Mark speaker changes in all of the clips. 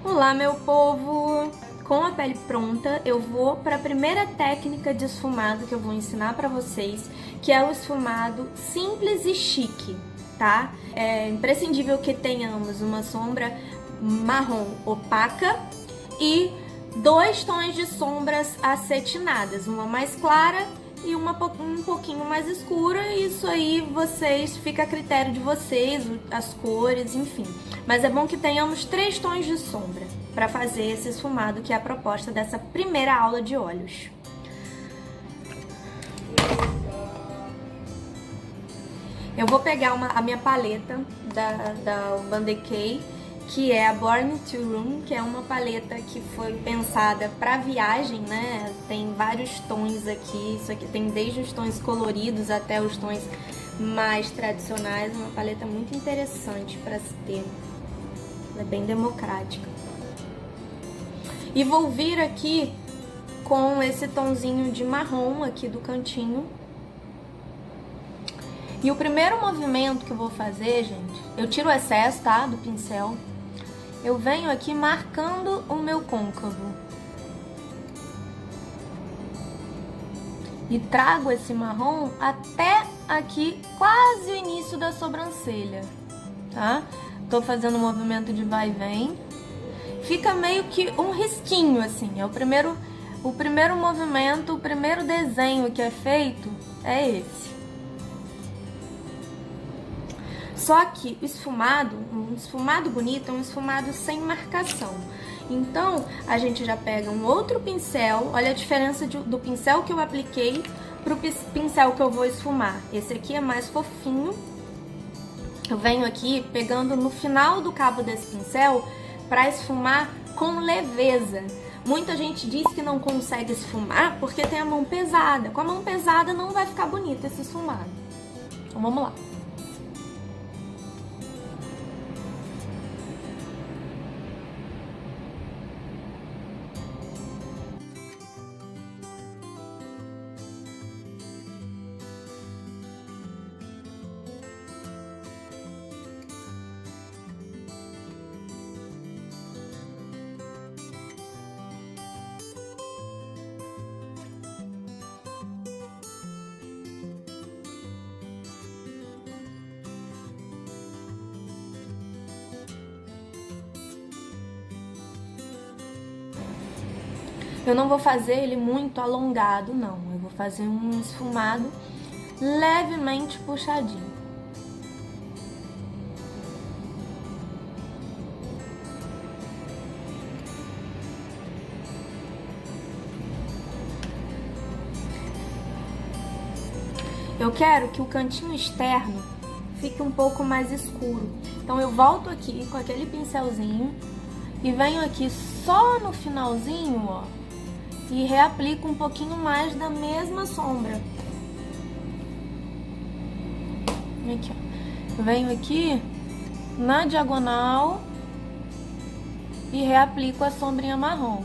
Speaker 1: Olá, meu povo! Com a pele pronta, eu vou para a primeira técnica de esfumado que eu vou ensinar para vocês, que é o esfumado simples e chique, tá? É imprescindível que tenhamos uma sombra marrom opaca e 2 tons de sombras acetinadas, uma mais clara e uma um pouquinho mais escura. Isso aí fica a critério de vocês, as cores, enfim. Mas é bom que tenhamos 3 tons de sombra para fazer esse esfumado, que é a proposta dessa primeira aula de olhos. Eu vou pegar a minha paleta da Urban Decay, que é a Born to Run, que é uma paleta que foi pensada para viagem, né? Tem vários tons aqui, isso aqui tem desde os tons coloridos até os tons mais tradicionais, uma paleta muito interessante para se ter. Ela é bem democrática. E vou vir aqui com esse tonzinho de marrom aqui do cantinho. E o primeiro movimento que eu vou fazer, gente, eu tiro o excesso, tá, do pincel. Eu venho aqui marcando o meu côncavo. E trago esse marrom até aqui, quase o início da sobrancelha, tá? Tô fazendo um movimento de vai e vem. Fica meio que um risquinho, assim. É o primeiro movimento, o primeiro desenho que é feito é esse. Só que o esfumado, um esfumado bonito, é um esfumado sem marcação. Então, a gente já pega um outro pincel, olha a diferença do pincel que eu apliquei pro pincel que eu vou esfumar. Esse aqui é mais fofinho. Eu venho aqui pegando no final do cabo desse pincel para esfumar com leveza. Muita gente diz que não consegue esfumar porque tem a mão pesada. Com a mão pesada não vai ficar bonito esse esfumado. Então vamos lá. Eu não vou fazer ele muito alongado, não. Eu vou fazer um esfumado levemente puxadinho. Eu quero que o cantinho externo fique um pouco mais escuro. Então eu volto aqui com aquele pincelzinho e venho aqui só no finalzinho, ó, e reaplico um pouquinho mais da mesma sombra. Aqui, ó. Eu venho aqui na diagonal e reaplico a sombrinha marrom.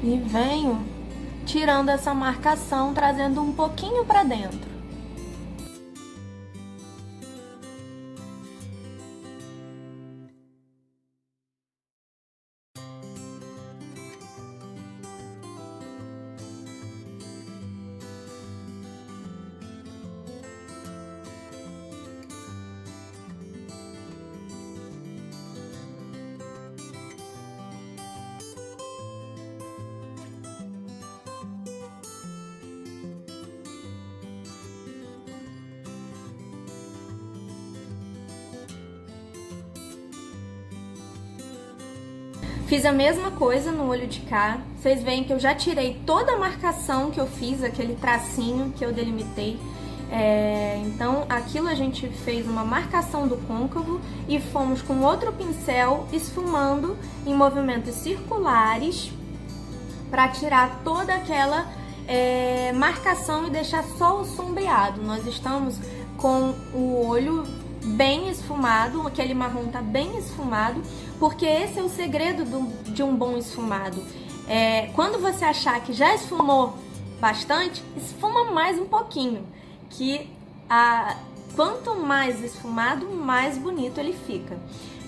Speaker 1: E venho tirando essa marcação, trazendo um pouquinho para dentro. Fiz a mesma coisa no olho de cá. Vocês veem que eu já tirei toda a marcação que eu fiz, aquele tracinho que eu delimitei. Então, aquilo a gente fez uma marcação do côncavo e fomos com outro pincel esfumando em movimentos circulares para tirar toda aquela marcação e deixar só o sombreado. Nós estamos com o olho bem esfumado, aquele marrom tá bem esfumado, Porque esse é o segredo de um bom esfumado. Quando você achar que já esfumou bastante, esfuma mais um pouquinho, que quanto mais esfumado, mais bonito ele fica.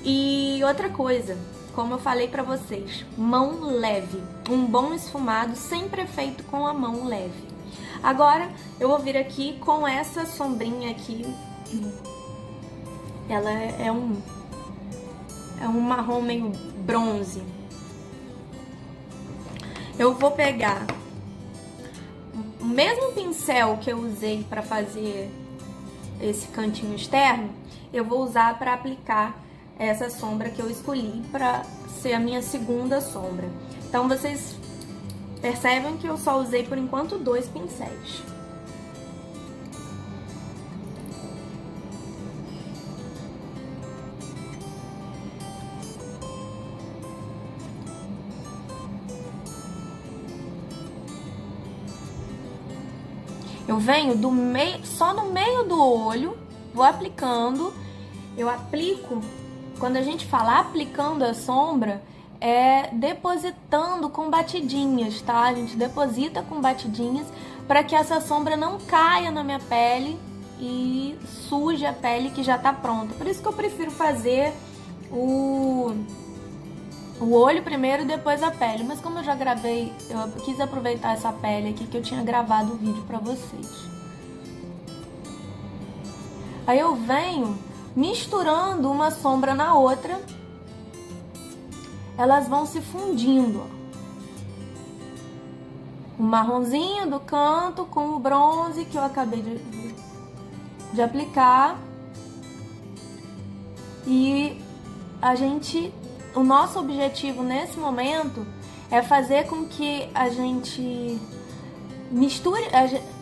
Speaker 1: E outra coisa, como eu falei pra vocês, mão leve. Um bom esfumado sempre é feito com a mão leve. Agora eu vou vir aqui com essa sombrinha aqui. Ela é um marrom meio bronze. Eu vou pegar o mesmo pincel que eu usei para fazer esse cantinho externo, eu vou usar para aplicar essa sombra que eu escolhi para ser a minha segunda sombra. Então vocês percebem que eu só usei por enquanto 2 pincéis. Eu venho só no meio do olho, vou aplicando. Eu aplico, quando a gente fala aplicando a sombra, é depositando com batidinhas, tá? A gente deposita com batidinhas para que essa sombra não caia na minha pele e suje a pele que já tá pronta. Por isso que eu prefiro fazer o olho primeiro e depois a pele. Mas como eu já gravei, eu quis aproveitar essa pele aqui que eu tinha gravado o vídeo pra vocês. Aí eu venho misturando uma sombra na outra. Elas vão se fundindo, ó. O marronzinho do canto com o bronze que eu acabei de aplicar. E o nosso objetivo nesse momento é fazer com que a gente misture,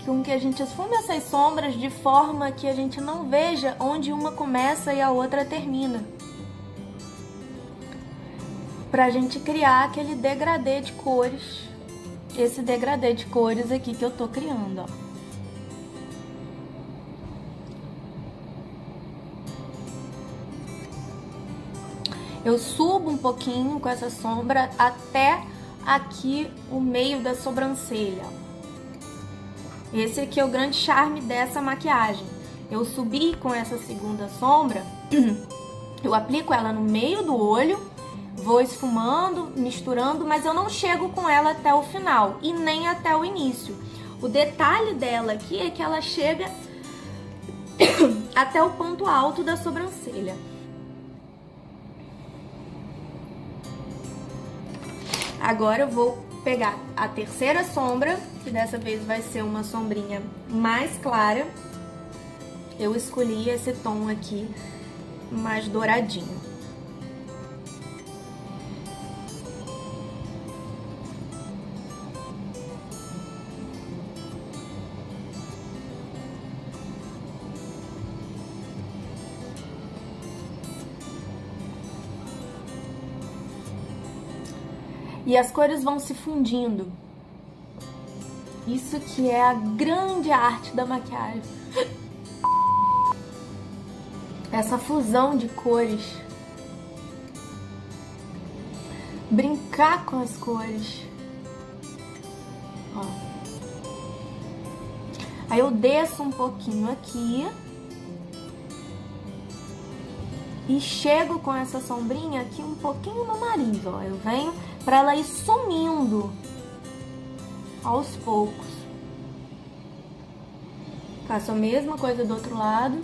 Speaker 1: com que a gente esfume essas sombras de forma que a gente não veja onde uma começa e a outra termina. Pra gente criar aquele degradê de cores, esse degradê de cores aqui que eu tô criando, ó. Eu subo um pouquinho com essa sombra até aqui o meio da sobrancelha. Esse aqui é o grande charme dessa maquiagem. Eu subi com essa segunda sombra, eu aplico ela no meio do olho, vou esfumando, misturando, mas eu não chego com ela até o final e nem até o início. O detalhe dela aqui é que ela chega até o ponto alto da sobrancelha. Agora eu vou pegar a terceira sombra, que dessa vez vai ser uma sombrinha mais clara. Eu escolhi esse tom aqui, mais douradinho. E as cores vão se fundindo. Isso que é a grande arte da maquiagem. Essa fusão de cores. Brincar com as cores. Ó. Aí eu desço um pouquinho aqui. E chego com essa sombrinha aqui um pouquinho no nariz, ó. Eu venho pra ela ir sumindo aos poucos. Faço a mesma coisa do outro lado.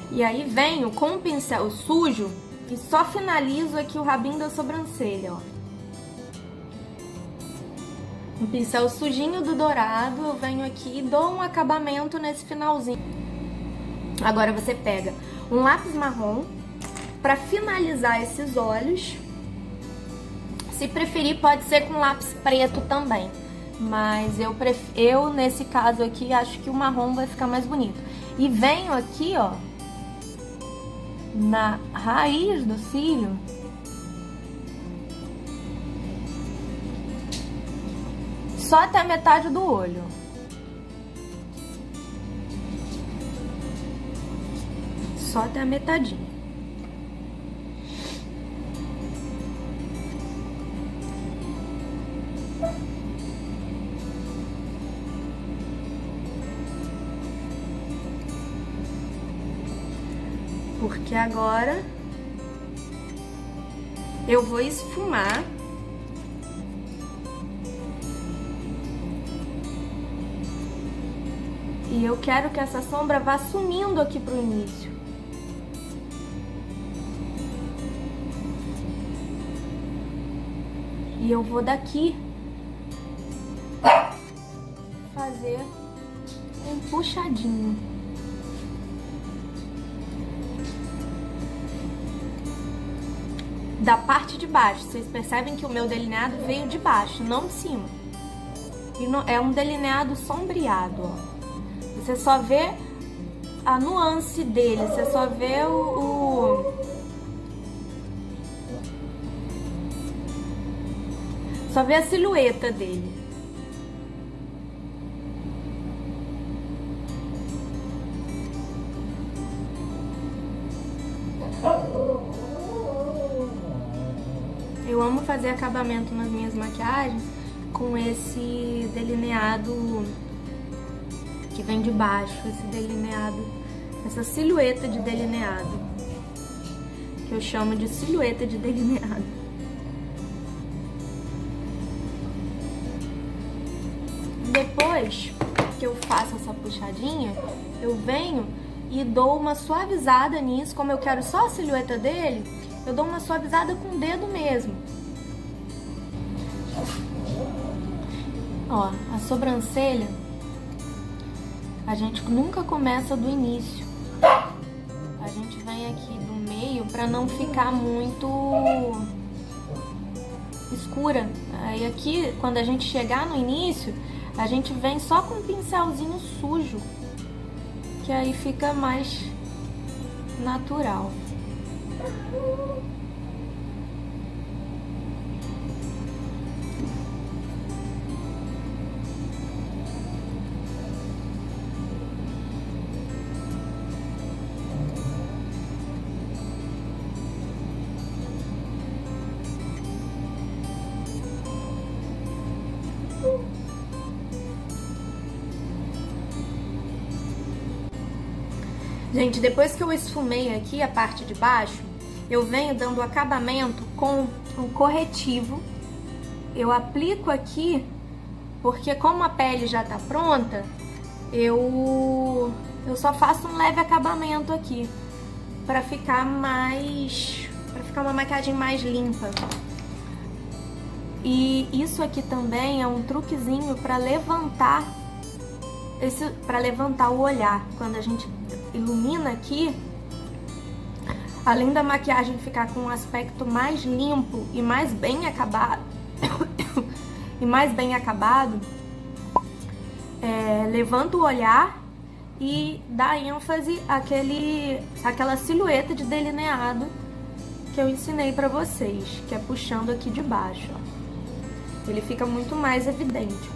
Speaker 1: E aí venho com o pincel sujo e só finalizo aqui o rabinho da sobrancelha, ó. Um pincel sujinho do dourado, eu venho aqui e dou um acabamento nesse finalzinho. Agora você pega um lápis marrom para finalizar esses olhos. Se preferir, pode ser com lápis preto também. Mas eu nesse caso aqui, acho que o marrom vai ficar mais bonito. E venho aqui, ó, na raiz do cílio, só até a metade do olho. Só até a metadinha. Porque agora eu vou esfumar e eu quero que essa sombra vá sumindo aqui pro início. E eu vou daqui fazer um puxadinho. Da parte de baixo, vocês percebem que o meu delineado veio de baixo, não de cima. E é um delineado sombreado, ó. Você só vê a nuance dele, você só vê só vê a silhueta dele. Eu amo fazer acabamento nas minhas maquiagens com esse delineado que vem de baixo, esse delineado, essa silhueta de delineado, que eu chamo de silhueta de delineado. Depois que eu faço essa puxadinha, eu venho e dou uma suavizada nisso, como eu quero só a silhueta dele, eu dou uma suavizada com o dedo mesmo. Ó, a sobrancelha, a gente nunca começa do início. A gente vem aqui do meio pra não ficar muito escura. Aí aqui, quando a gente chegar no início, a gente vem só com um pincelzinho sujo, que aí fica mais natural. Gente, depois que eu esfumei aqui a parte de baixo, eu venho dando acabamento com um corretivo. Eu aplico aqui, porque como a pele já tá pronta, eu só faço um leve acabamento aqui, pra ficar uma maquiagem mais limpa. E isso aqui também é um truquezinho pra levantar o olhar. Quando a gente ilumina aqui, além da maquiagem ficar com um aspecto mais limpo e mais bem acabado, levanta o olhar e dá ênfase àquela silhueta de delineado que eu ensinei pra vocês, que é puxando aqui de baixo, ó. Ele fica muito mais evidente.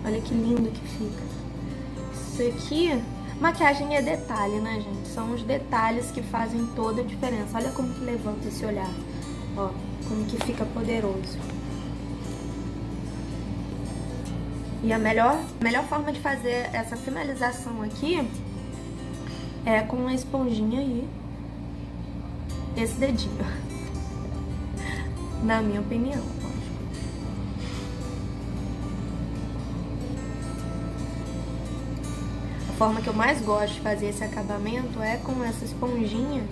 Speaker 1: Olha que lindo que fica. Isso aqui, maquiagem é detalhe, né, gente? São os detalhes que fazem toda a diferença. Olha como que levanta esse olhar. Ó, como que fica poderoso. E a melhor forma de fazer essa finalização aqui é com uma esponjinha e esse dedinho. Na minha opinião. A forma que eu mais gosto de fazer esse acabamento é com essa esponjinha,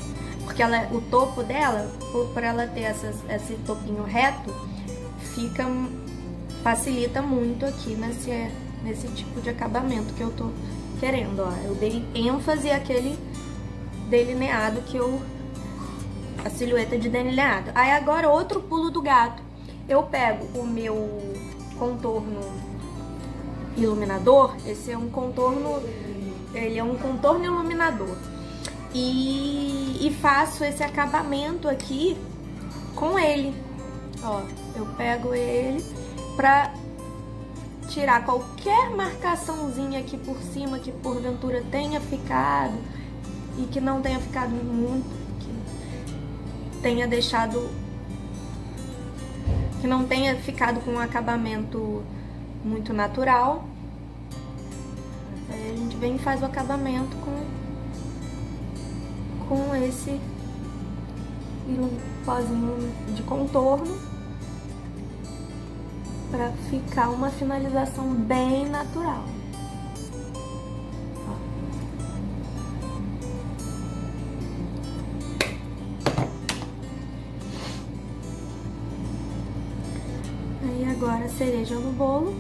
Speaker 1: porque o topo dela, por ela ter esse topinho reto, facilita muito aqui nesse tipo de acabamento que eu tô querendo, ó. Eu dei ênfase àquele delineado a silhueta de delineado. Aí agora outro pulo do gato. Eu pego o meu contorno iluminador, esse é um contorno, ele é um contorno iluminador. e faço esse acabamento aqui com ele. Ó, eu pego ele pra tirar qualquer marcaçãozinha aqui por cima que porventura tenha ficado e que não tenha ficado muito, que tenha deixado, que não tenha ficado com um acabamento muito natural. Aí a gente vem e faz o acabamento com esse pozinho de contorno para ficar uma finalização bem natural. Aí agora a cereja no bolo